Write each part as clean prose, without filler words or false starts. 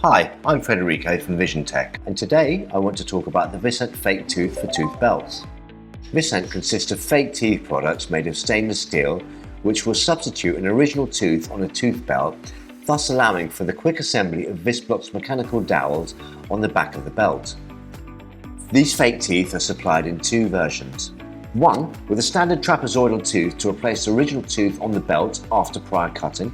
Hi, I'm Federico from VISCENT, and today I want to talk about the VISCENT fake tooth for tooth belts. VISCENT consists of fake teeth products made of stainless steel, which will substitute an original tooth on a tooth belt, thus allowing for the quick assembly of Visblocks mechanical dowels on the back of the belt. These fake teeth are supplied in two versions. One with a standard trapezoidal tooth to replace the original tooth on the belt after prior cutting,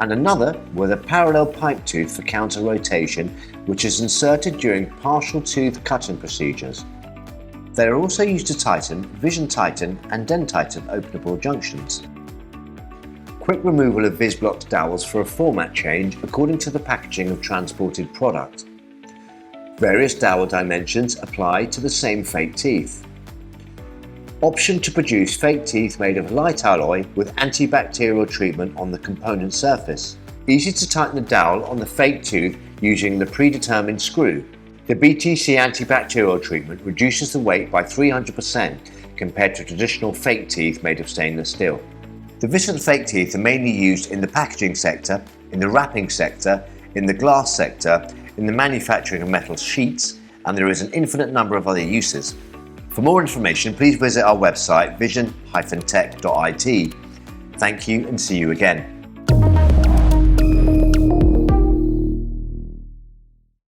and another with a parallelepiped tooth for counter rotation, which is inserted during partial tooth cutting procedures. They are also used to tighten Titan and Dentitan openable junctions. Quick removal of Visblocks dowels for a format change according to the packaging of transported product. Various dowel dimensions apply to the same fake teeth. Option to produce fake teeth made of light alloy with antibacterial treatment on the component surface. Easy to tighten the dowel on the fake tooth using the predetermined screw. The BTC antibacterial treatment reduces the weight by 300% compared to traditional fake teeth made of stainless steel. The VISCENT fake teeth are mainly used in the packaging sector, in the wrapping sector, in the glass sector, in the manufacturing of metal sheets, and there is an infinite number of other uses. For more information, please visit our website vision-tech.it. Thank you and see you again.